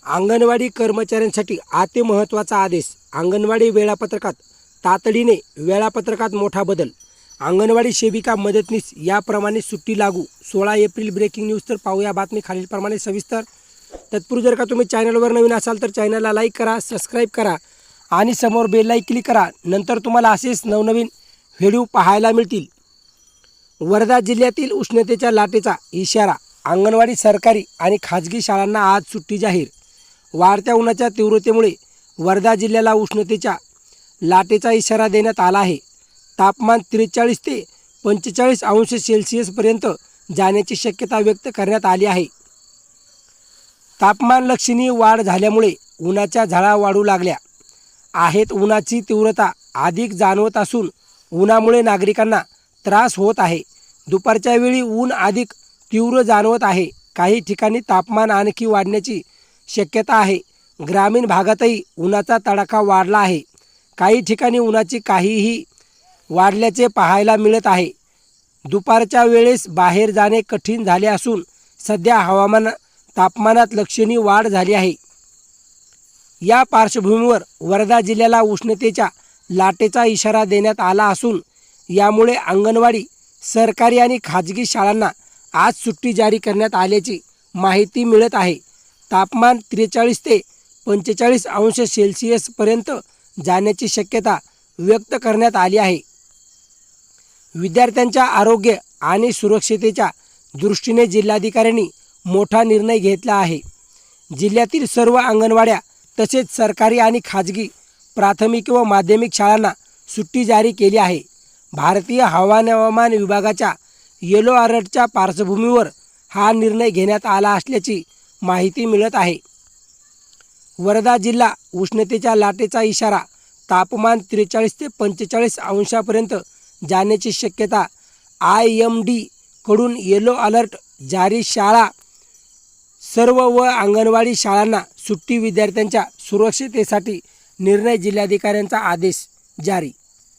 अंगणवाडी कर्मचाऱ्यांसाठी अति महत्त्वाचा आदेश। अंगणवाडी वेळापत्रकात तातडीने वेळापत्रकात मोठा बदल। अंगणवाडी सेविका मदतनीस याप्रमाणे सुट्टी लागू। 16 एप्रिल ब्रेकिंग न्यूज। तर पाहूया बातमी खालीलप्रमाणे सविस्तर। तत्पूर्वी जर का तुम्ही चॅनलवर नवीन असाल तर चॅनलला लाईक करा, सबस्क्राईब करा आणि समोर बेल आयकॉन क्लिक करा। नंतर तुम्हाला असेच नवनवीन व्हिडिओ पाहायला मिळतील। वर्धा जिल्ह्यातील उष्णतेच्या लाटेचा इशारा। अंगणवाडी, सरकारी आणि खाजगी शाळांना आज सुट्टी जाहीर। वाढत्या उन्हाच्या तीव्रतेमुळे वर्धा जिल्ह्याला उष्णतेच्या लाटेचा इशारा देण्यात आला आहे। तापमान 43 ते 45 अंश सेल्सिअसपर्यंत जाण्याची शक्यता व्यक्त करण्यात आली आहे। तापमान लक्षणीय वाढ झाल्यामुळे उन्हाच्या झळा वाढू लागल्या आहेत। उन्हाची तीव्रता अधिक जाणवत असून उन्हामुळे नागरिकांना त्रास होत आहे। दुपारच्या वेळी ऊन अधिक तीव्र जाणवत आहे। काही ठिकाणी तापमान आणखी वाढण्याची शक्यता आहे। ग्रामीण भागातही उन्हाचा तडाखा वाढला आहे। काही ठिकाणी उन्हाची काहीही वाढल्याचे पाहायला मिळत आहे। दुपारच्या वेळेस बाहेर जाणे कठीण झाले असून सध्या तापमानात लक्षणीय वाढ झाली आहे। या पार्श्वभूमीवर वर्धा जिल्ह्याला उष्णतेच्या लाटेचा इशारा देण्यात आला असून यामुळे अंगणवाडी, सरकारी आणि खाजगी शाळांना आज सुट्टी जारी करण्यात आल्याची माहिती मिळत आहे। तापमान 43 ते 45 अंश सेल्सिअसपर्यंत जाण्याची शक्यता व्यक्त करण्यात आली आहे। विद्यार्थ्यांच्या आरोग्य आणि सुरक्षिततेच्या दृष्टीने जिल्हाधिकाऱ्यांनी मोठा निर्णय घेतला आहे। जिल्ह्यातील सर्व अंगणवाड्या तसेच सरकारी आणि खाजगी प्राथमिक व माध्यमिक शाळांना सुट्टी जारी केली आहे। भारतीय हवामान विभागाच्या येलो अलर्टच्या पार्श्वभूमीवर हा निर्णय घेण्यात आला असल्याची माहिती मिळत आहे। वर्धा जिल्हा उष्णतेच्या लाटेचा इशारा। तापमान 43 ते 45 अंशापर्यंत जाण्याची शक्यता। IMD कडून येलो अलर्ट जारी। शाळा सर्व व अंगणवाडी शाळांना सुट्टी। विद्यार्थ्यांच्या सुरक्षिततेसाठी निर्णय। जिल्हाधिकाऱ्यांचा आदेश जारी।